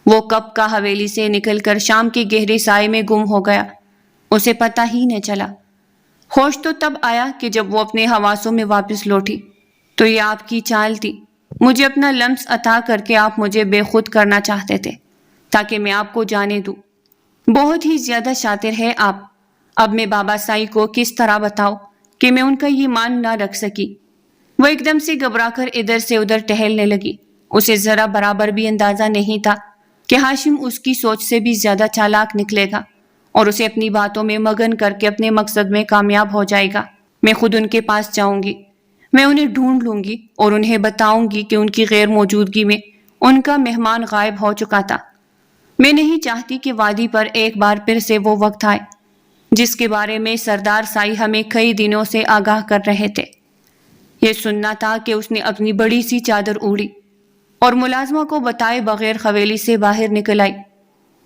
وہ کب کا حویلی سے نکل کر شام کے گہرے سائے میں گم ہو گیا، اسے پتہ ہی نہ چلا۔ ہوش تو تب آیا کہ جب وہ اپنے حواسوں میں واپس لوٹی تو یہ آپ کی چال تھی۔ مجھے اپنا لمس عطا کر کے آپ مجھے بے خود کرنا چاہتے تھے تاکہ میں آپ کو جانے دوں۔ بہت ہی زیادہ شاطر ہے آپ۔ اب میں بابا سائی کو کس طرح بتاؤں کہ میں ان کا یہ مان نہ رکھ سکی۔ وہ ایک دم سے گھبرا کر ادھر سے ادھر ٹہلنے لگی۔ اسے ذرا برابر بھی اندازہ نہیں تھا کہ ہاشم اس کی سوچ سے بھی زیادہ چالاک نکلے گا اور اسے اپنی باتوں میں مگن کر کے اپنے مقصد میں کامیاب ہو جائے گا۔ میں خود ان کے پاس جاؤں گی، میں انہیں ڈھونڈ لوں گی اور انہیں بتاؤں گی کہ ان کی غیر موجودگی میں ان کا مہمان غائب ہو چکا تھا۔ میں نہیں چاہتی کہ وادی پر ایک بار پھر سے وہ وقت آئے جس کے بارے میں سردار سائی ہمیں کئی دنوں سے آگاہ کر رہے تھے۔ یہ سننا تھا کہ اس نے اپنی بڑی سی چادر اوڑھی اور ملازمہ کو بتائے بغیر حویلی سے باہر نکل آئی۔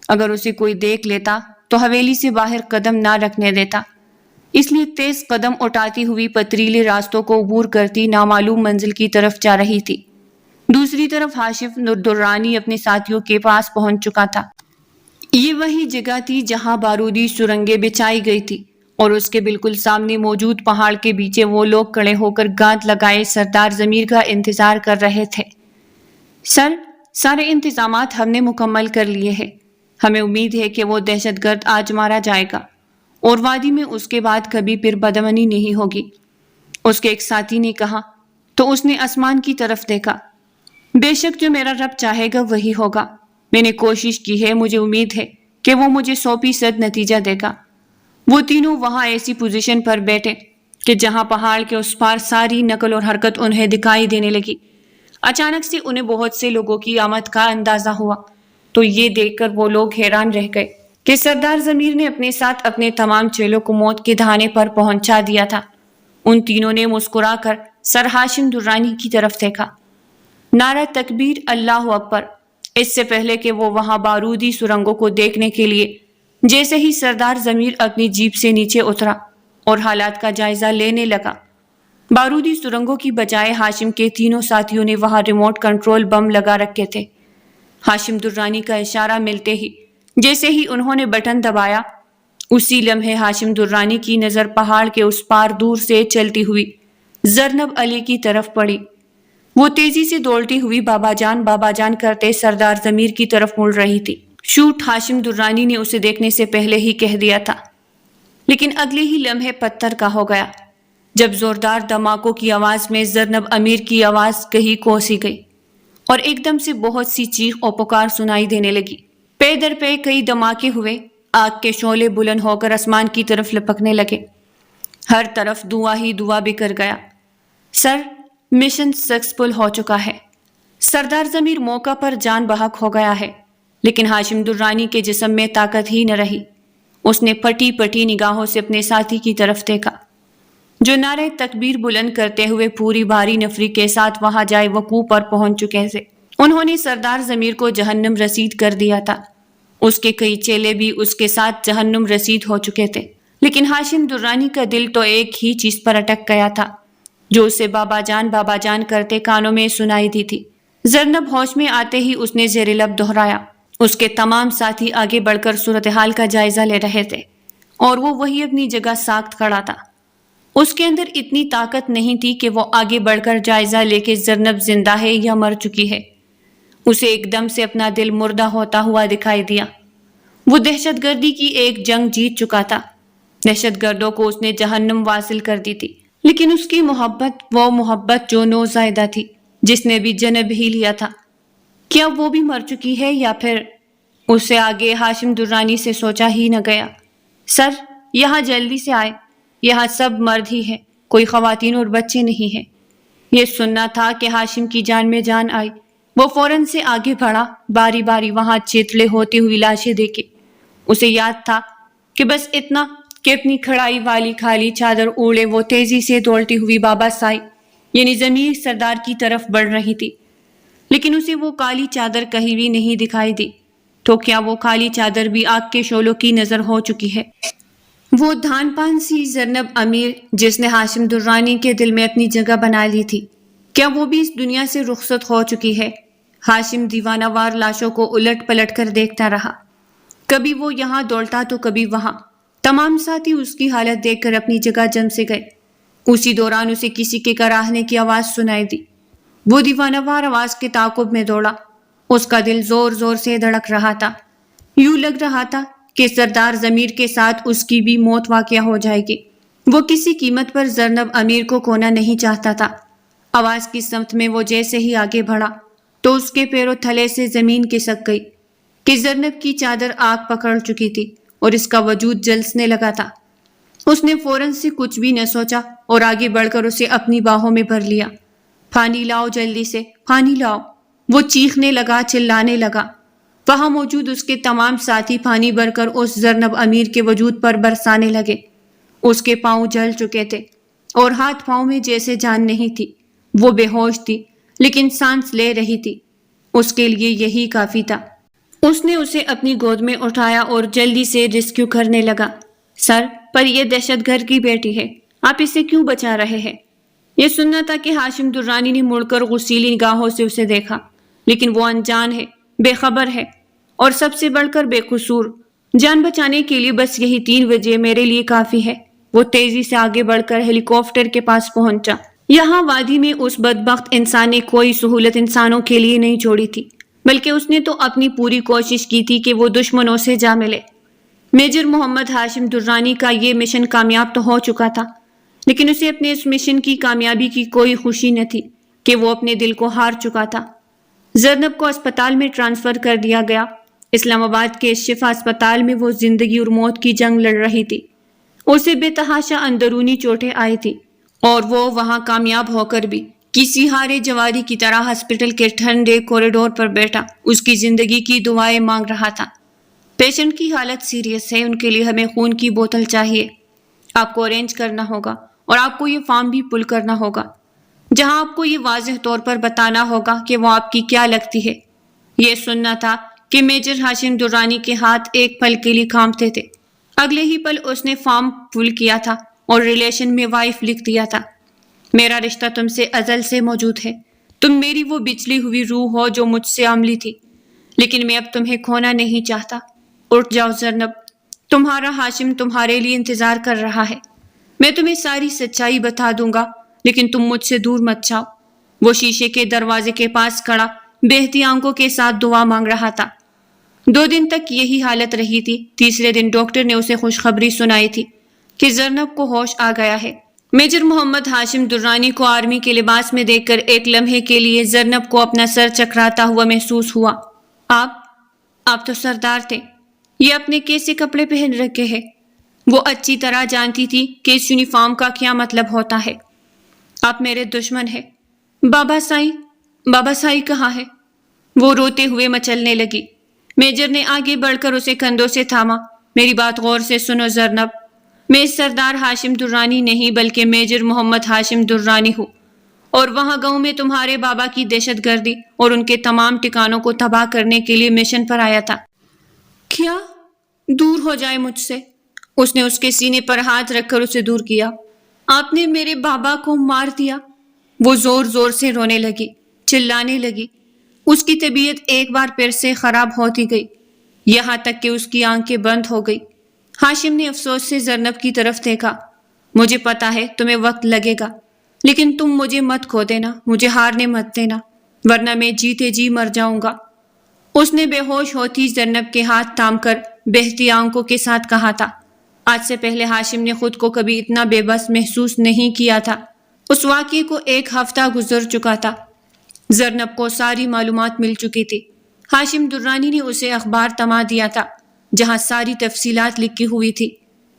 اگر اسے کوئی دیکھ لیتا تو حویلی سے باہر قدم نہ رکھنے دیتا، اس لیے تیز قدم اٹھاتی ہوئی پتریلے راستوں کو عبور کرتی نامعلوم منزل کی طرف جا رہی تھی۔ دوسری طرف ہاشم درانی اپنے ساتھیوں کے پاس پہنچ چکا تھا۔ یہ وہی جگہ تھی جہاں بارودی سرنگیں بچھائی گئی تھی اور اس کے بالکل سامنے موجود پہاڑ کے پیچھے وہ لوگ کھڑے ہو کر گاند لگائے سردار ضمیر کا انتظار کر رہے تھے۔ سر، سارے انتظامات ہم نے مکمل کر لیے ہیں۔ ہمیں امید ہے کہ وہ دہشت گرد آج مارا جائے گا اور وادی میں اس کے بعد کبھی پھر بدامنی نہیں ہوگی، اس کے ایک ساتھی نے کہا تو اس نے آسمان کی طرف دیکھا۔ بے شک جو میرا رب چاہے گا وہی ہوگا۔ میں نے کوشش کی ہے، مجھے امید ہے کہ وہ مجھے 100% نتیجہ دے گا۔ وہ تینوں وہاں ایسی پوزیشن پر بیٹھے کہ جہاں پہاڑ کے اس پار ساری نقل اور حرکت انہیں دکھائی دینے لگی۔ اچانک سے انہیں بہت سے لوگوں کی آمد کا اندازہ ہوا تو یہ دیکھ کر وہ لوگ حیران رہ گئے کہ سردار ضمیر نے اپنے ساتھ اپنے تمام چیلوں کو موت کے دہانے پر پہنچا دیا تھا۔ ان تینوں نے مسکرا کر سر ہاشم درانی کی طرف دیکھا۔ نعرہ تکبیر، اللہ اکبر! اس سے پہلے کہ وہ وہاں بارودی سرنگوں کو دیکھنے کے لیے جیسے ہی سردار ضمیر اپنی جیپ سے نیچے اترا اور حالات کا جائزہ لینے لگا، بارودی سرنگوں کی بجائے ہاشم کے تینوں ساتھیوں نے وہاں ریموٹ کنٹرول بم لگا رکھے تھے۔ ہاشم درانی کا اشارہ ملتے ہی جیسے ہی انہوں نے بٹن دبایا، اسی لمحے ہاشم درانی کی نظر پہاڑ کے اس پار دور سے چلتی ہوئی زرنب علی کی طرف پڑی۔ وہ تیزی سے دوڑتی ہوئی بابا جان کرتے سردار ضمیر کی طرف مڑ رہی تھی۔ شوٹ، ہاشم درانی نے اسے دیکھنے سے پہلے ہی کہہ دیا تھا، لیکن اگلے ہی لمحے پتھر کا ہو گیا جب زوردار دھماکوں کی آواز میں زرنب امیر کی آواز کہیں کو سی گئی اور ایک دم سے بہت سی چیخ و پکار سنائی دینے لگی۔ پے در پے کئی دھماکے ہوئے، آگ کے شعلے بلند ہو کر آسمان کی طرف لپکنے لگے، ہر طرف دھواں ہی دھواں بکھر گیا۔ سر، مشن سکسیسفل ہو چکا ہے۔ سردار ضمیر موقع پر جان بحق ہو گیا ہے، لیکن ہاشم درانی کے جسم میں طاقت ہی نہ رہی۔ اس نے پھٹی پھٹی نگاہوں سے اپنے ساتھی کی طرف دیکھا جو نعرہ تکبیر بلند کرتے ہوئے پوری بھاری نفری کے ساتھ وہاں جائے وقوع پر پہنچ چکے تھے۔ انہوں نے سردار ضمیر کو جہنم رسید کر دیا تھا۔ اس کے کئی چیلے بھی اس کے ساتھ جہنم رسید ہو چکے تھے، لیکن ہاشم درانی کا دل تو ایک ہی چیز پر اٹک گیا تھا جو اسے بابا جان کرتے کانوں میں سنائی دی تھی۔ زرنب ہوش میں آتے ہی اس نے زیر لب دہرایا۔ اس کے تمام ساتھی آگے بڑھ کر صورتحال کا جائزہ لے رہے تھے اور وہ وہی اپنی جگہ ساکت کھڑا تھا۔ اس کے اندر اتنی طاقت نہیں تھی کہ وہ آگے بڑھ کر جائزہ لے کے زرنب زندہ ہے یا مر چکی ہے۔ اسے ایک دم سے اپنا دل مردہ ہوتا ہوا دکھائی دیا۔ وہ دہشت گردی کی ایک جنگ جیت چکا تھا۔ دہشت گردوں کو اس نے جہنم واصل کر دی تھی، لیکن اس کی محبت، وہ محبت جو نوزائیدہ تھی، جس نے بھی جنم ہی لیا تھا، کیا وہ بھی مر چکی ہے یا پھر اس سے آگے ہاشم درانی سے سوچا ہی نہ گیا۔ سر، یہاں جلدی سے آئے، یہاں سب مرد ہی ہیں، کوئی خواتین اور بچے نہیں ہیں۔ یہ سننا تھا کہ ہاشم کی جان میں جان آئی۔ وہ فوراً سے آگے بڑھا، باری باری وہاں چیتڑے ہوتی ہوئی لاشیں دیکھے۔ اسے یاد تھا کہ بس اتنا کہ اپنی کھڑائی والی خالی چادر اوڑے وہ تیزی سے دوڑتی ہوئی بابا سائی یعنی ضمیر سردار کی طرف بڑھ رہی تھی، لیکن اسے وہ کالی چادر کہیں بھی نہیں دکھائی دی۔ تو کیا وہ کالی چادر بھی آگ کے شعلوں کی نظر ہو چکی ہے؟ وہ دھان پان سی زرنب امیر جس نے ہاشم درانی کے دل میں اپنی جگہ بنا لی تھی، کیا وہ بھی اس دنیا سے رخصت ہو چکی ہے؟ ہاشم دیوانہ وار لاشوں کو الٹ پلٹ کر دیکھتا رہا، کبھی وہ یہاں دوڑتا تو کبھی وہاں۔ تمام ساتھی اس کی حالت دیکھ کر اپنی جگہ جم سے گئے۔ اسی دوران اسے کسی کے کراہنے کی آواز سنائی دی۔ وہ دیوانہ وار آواز کے تعاقب میں دوڑا۔ اس کا دل زور زور سے دھڑک رہا تھا، یوں لگ رہا تھا کہ سردار ضمیر کے ساتھ اس کی بھی موت واقع ہو جائے گی۔ وہ کسی قیمت پر زرنب امیر کو کھونا نہیں چاہتا تھا۔ آواز کی سمت میں وہ جیسے ہی آگے بڑھا تو اس کے پیروں تھلے سے زمین کھسک گئی کہ زرنب کی چادر آگ پکڑ چکی تھی اور اس کا وجود جلسنے لگا تھا۔ اس نے فوراً سے کچھ بھی نہ سوچا اور آگے بڑھ کر اسے اپنی باہوں میں بھر لیا۔ پانی لاؤ جلدی سے، پانی لاؤ، وہ چیخنے لگا، چلانے لگا۔ وہاں موجود اس کے تمام ساتھی پانی بھر کر اس زرنب امیر کے وجود پر برسانے لگے۔ اس کے پاؤں جل چکے تھے اور ہاتھ پاؤں میں جیسے جان نہیں تھی۔ وہ بے ہوش تھی لیکن سانس لے رہی تھی۔ اس کے لیے یہی کافی تھا۔ اس نے اسے اپنی گود میں اٹھایا اور جلدی سے ریسکیو کرنے لگا۔ سر، پر یہ دہشت گرد کی بیٹی ہے، آپ اسے کیوں بچا رہے ہیں؟ یہ سننا تھا کہ ہاشم درانی نے مڑ کر غصیلی نگاہوں سے اسے دیکھا، لیکن وہ انجان ہے، بے خبر ہے اور سب سے بڑھ کر بے قصور۔ جان بچانے کے لیے بس یہی 3 وجہ میرے لیے کافی ہے۔ وہ تیزی سے آگے بڑھ کر ہیلی کاپٹر کے پاس پہنچا۔ یہاں وادی میں اس بدبخت انسان نے کوئی سہولت انسانوں کے لیے نہیں چھوڑی تھی، بلکہ اس نے تو اپنی پوری کوشش کی تھی کہ وہ دشمنوں سے جا ملے۔ میجر محمد ہاشم درانی کا یہ مشن کامیاب تو ہو چکا تھا، لیکن اسے اپنے اس مشن کی کامیابی کی کوئی خوشی نہ تھی کہ وہ اپنے دل کو ہار چکا تھا۔ زرنب کو اسپتال میں ٹرانسفر کر دیا گیا۔ اسلام آباد کے شفا اسپتال میں وہ زندگی اور موت کی جنگ لڑ رہی تھی۔ اسے بے تحاشا اندرونی چوٹیں آئی تھی اور وہ وہاں کامیاب ہو کر بھی کسی ہارے جواری کی طرح ہسپتال کے ٹھنڈے کوریڈور پر بیٹھا اس کی زندگی کی دعائیں مانگ رہا تھا۔ پیشنٹ کی حالت سیریس ہے، ان کے لیے ہمیں خون کی بوتل چاہیے۔ آپ کو ارینج کرنا ہوگا اور آپ کو یہ فارم بھی پل کرنا ہوگا جہاں آپ کو یہ واضح طور پر بتانا ہوگا کہ وہ آپ کی کیا لگتی ہے۔ یہ سننا تھا کہ میجر ہاشم درانی کے ہاتھ ایک پل کے لیے کانپتے تھے۔ اگلے ہی پل اس نے فارم پل کیا تھا اور ریلیشن میں وائف لکھ دیا تھا۔ میرا رشتہ تم سے ازل سے موجود ہے، تم میری وہ بچلی ہوئی روح ہو جو مجھ سے عملی تھی، لیکن میں اب تمہیں کھونا نہیں چاہتا۔ اٹھ جاؤ زرنب، تمہارا ہاشم تمہارے لیے انتظار کر رہا ہے۔ میں تمہیں ساری سچائی بتا دوں گا، لیکن تم مجھ سے دور مت جاؤ۔ وہ شیشے کے دروازے کے پاس کھڑا بہتی آنکھوں کے ساتھ دعا مانگ رہا تھا۔ 2 دن تک یہی حالت رہی تھی۔ تیسرے دن ڈاکٹر نے اسے خوشخبری سنائی تھی کہ زرنب کو ہوش آ گیا ہے۔ میجر محمد ہاشم درانی کو آرمی کے لباس میں دیکھ کر ایک لمحے کے لیے زرنب کو اپنا سر چکراتا ہوا محسوس ہوا۔ آپ تو سردار تھے، یہ اپنے کیسے کپڑے پہن رکھے ہیں؟ وہ اچھی طرح جانتی تھی کہ اس یونیفارم کا کیا مطلب ہوتا ہے۔ آپ میرے دشمن ہیں۔ بابا سائی کہاں ہے؟ وہ روتے ہوئے مچلنے لگی۔ میجر نے آگے بڑھ کر اسے کندھوں سے تھاما۔ میری بات غور سے سنو زرنب، میں سردار ہاشم درانی نہیں بلکہ میجر محمد ہاشم درانی ہوں، اور وہاں گاؤں میں تمہارے بابا کی دہشت گردی اور ان کے تمام ٹھکانوں کو تباہ کرنے کے لیے مشن پر آیا تھا۔ کیا؟ دور ہو جائے مجھ سے۔ اس نے اس کے سینے پر ہاتھ رکھ کر اسے دور کیا۔ آپ نے میرے بابا کو مار دیا۔ وہ زور زور سے رونے لگی، چلانے لگی۔ اس کی طبیعت ایک بار پھر سے خراب ہوتی گئی، یہاں تک کہ اس کی آنکھیں بند ہو گئی۔ ہاشم نے افسوس سے زینب کی طرف دیکھا۔ مجھے پتا ہے تمہیں وقت لگے گا، لیکن تم مجھے مت کھو دینا، مجھے ہارنے مت دینا، ورنہ میں جیتے جی مر جاؤں گا۔ اس نے بے ہوش ہوتی زینب کے ہاتھ تھام کر بہتی آنکھوں کے ساتھ کہا تھا۔ آج سے پہلے ہاشم نے خود کو کبھی اتنا بے بس محسوس نہیں کیا تھا۔ اس واقعے کو 1 ہفتہ گزر چکا تھا۔ زینب کو ساری معلومات مل چکی تھی۔ ہاشم درانی نے اسے اخبار تما دیا تھا، جہاں ساری تفصیلات لکھی ہوئی تھی۔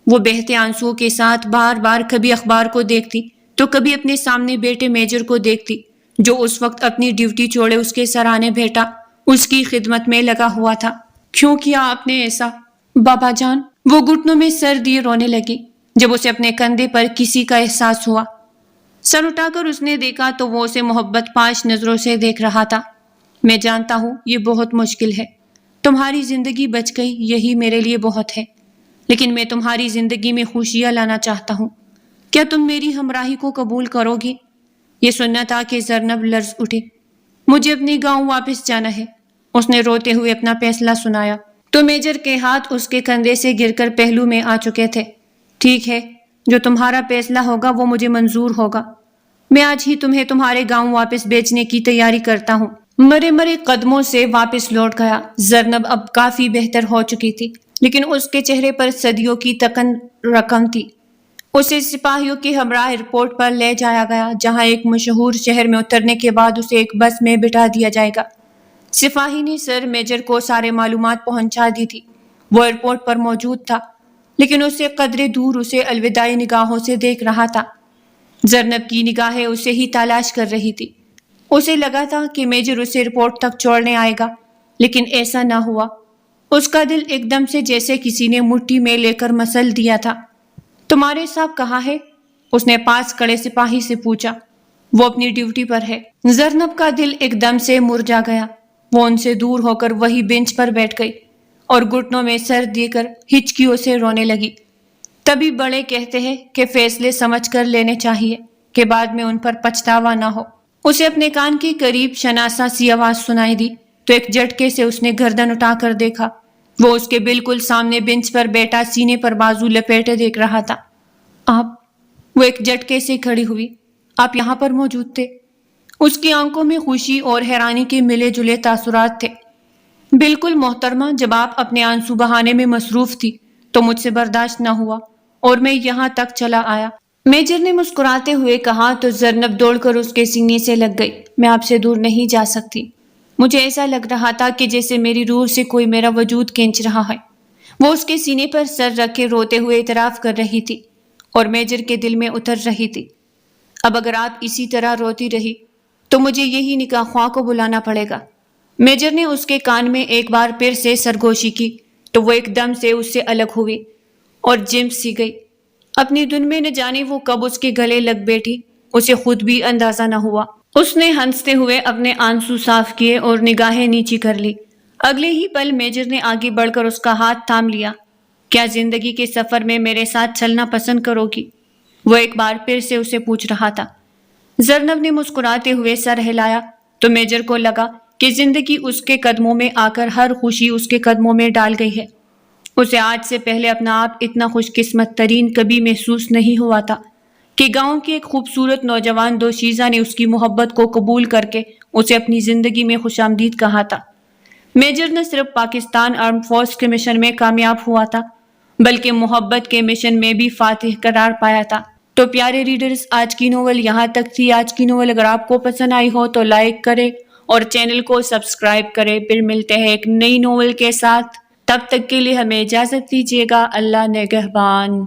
وہ بہتے آنسوؤں کے ساتھ بار بار کبھی اخبار کو دیکھتی تو کبھی اپنے سامنے بیٹے میجر کو دیکھتی، جو اس وقت اپنی ڈیوٹی چھوڑے اس کے سرانے بیٹھا اس کی خدمت میں لگا ہوا تھا۔ کیوں کیا آپ نے ایسا بابا جان؟ وہ گھٹنوں میں سر دیے رونے لگی جب اسے اپنے کندھے پر کسی کا احساس ہوا۔ سر اٹھا کر اس نے دیکھا تو وہ اسے محبت پاش نظروں سے دیکھ رہا تھا۔ میں جانتا ہوں یہ بہت مشکل ہے، تمہاری زندگی بچ گئی یہی میرے لیے بہت ہے، لیکن میں تمہاری زندگی میں خوشیاں لانا چاہتا ہوں۔ کیا تم میری ہمراہی کو قبول کرو گی؟ یہ سننا تھا کہ زینب لرز اٹھی۔ مجھے اپنے گاؤں واپس جانا ہے، اس نے روتے ہوئے اپنا فیصلہ سنایا تو میجر کے ہاتھ اس کے کندھے سے گر کر پہلو میں آ چکے تھے۔ ٹھیک ہے، جو تمہارا فیصلہ ہوگا وہ مجھے منظور ہوگا۔ میں آج ہی تمہیں تمہارے گاؤں واپس بیچنے کی تیاری کرتا ہوں۔ مرے مرے قدموں سے واپس لوٹ گیا۔ زینب اب کافی بہتر ہو چکی تھی، لیکن اس کے چہرے پر صدیوں کی تکن رقم تھی۔ اسے سپاہیوں کے ہمراہ ایئرپورٹ پر لے جایا گیا، جہاں ایک مشہور شہر میں اترنے کے بعد اسے ایک بس میں بٹھا دیا جائے گا۔ سپاہی نے سر میجر کو سارے معلومات پہنچا دی تھی۔ وہ ایئرپورٹ پر موجود تھا، لیکن اسے قدرے دور اسے الوداعی نگاہوں سے دیکھ رہا تھا۔ زینب کی نگاہیں اسے ہی تلاش کر رہی تھی۔ اسے لگا تھا کہ میجر اسے ایئرپورٹ تک چھوڑنے آئے گا، لیکن ایسا نہ ہوا۔ اس کا دل ایک دم سے جیسے کسی نے مٹھی میں لے کر مسل دیا تھا۔ تمہارے صاحب کہاں ہے؟ اس نے پاس کھڑے سپاہی سے پوچھا۔ وہ اپنی ڈیوٹی پر ہے۔ زینب کا دل ایک دم سے مرجھا گیا۔ وہ ان سے دور ہو کر وہی بینچ پر بیٹھ گئی اور گھٹنوں میں سر دے کر ہچکیوں سے رونے لگی۔ تبھی بڑے کہتے ہیں کہ فیصلے سمجھ کر لینے چاہیے کہ بعد میں ان پر پچھتاوا نہ ہو۔ اسے اپنے کان کے قریب شناسا سی آواز سنائی دی تو ایک جھٹکے سے اس نے گردن اٹھا کر دیکھا۔ وہ اس کے بالکل سامنے بینچ پر بیٹھا سینے پر بازو لپیٹے دیکھ رہا تھا۔ آپ؟ وہ ایک جھٹکے سے کھڑی ہوئی۔ آپ یہاں پر موجود تھے؟ اس کی آنکھوں میں خوشی اور حیرانی کے ملے جلے تاثرات تھے۔ بالکل محترمہ، جب آپ اپنے آنسو بہانے میں مصروف تھی تو مجھ سے برداشت نہ ہوا اور میں یہاں تک چلا آیا، میجر نے مسکراتے ہوئے کہا تو زینب دوڑ کر اس کے سینے سے لگ گئی۔ میں آپ سے دور نہیں جا سکتی۔ مجھے ایسا لگ رہا تھا کہ جیسے میری روح سے کوئی میرا وجود کھینچ رہا ہے۔ وہ اس کے سینے پر سر رکھ کے روتے ہوئے اعتراف کر رہی تھی اور میجر کے دل میں اتر رہی تھی۔ اب اگر آپ اسی طرح روتی رہی تو مجھے یہی نکاح خواہ کو بلانا پڑے گا۔ میجر نے اس کے کان میں ایک بار پھر سے سرگوشی کی تو وہ ایک دم سے اس سے الگ ہوئی اور جم سی گئی۔ اپنی دن میں نہ جانے وہ کب اس کے گلے لگ بیٹھی، اسے خود بھی اندازہ نہ ہوا۔ اس نے ہنستے ہوئے اپنے آنسو صاف کیے اور نگاہیں نیچی کر لی۔ اگلے ہی پل میجر نے آگے بڑھ کر اس کا ہاتھ تھام لیا۔ کیا زندگی کے سفر میں میرے ساتھ چلنا پسند کرو گی؟ وہ ایک بار پھر سے اسے پوچھ رہا تھا۔ زینب نے مسکراتے ہوئے سر ہلایا تو میجر کو لگا کہ زندگی اس کے قدموں میں آ کر ہر خوشی اس کے قدموں میں ڈال گئی ہے۔ اسے آج سے پہلے اپنا آپ اتنا خوش قسمت ترین کبھی محسوس نہیں ہوا تھا کہ گاؤں کی ایک خوبصورت نوجوان دوشیزہ نے اس کی محبت کو قبول کر کے اسے اپنی زندگی میں خوش آمدید کہا تھا۔ میجر نہ صرف پاکستان آرم فورس کے مشن میں کامیاب ہوا تھا، بلکہ محبت کے مشن میں بھی فاتح قرار پایا تھا۔ تو پیارے ریڈرز، آج کی ناول یہاں تک تھی۔ آج کی ناول اگر آپ کو پسند آئی ہو تو لائک کریں اور چینل کو سبسکرائب کریں۔ پھر ملتے ہیں ایک نئی ناول کے ساتھ، تب تک کے لیے ہمیں اجازت دیجیے گا۔ اللہ نگہبان۔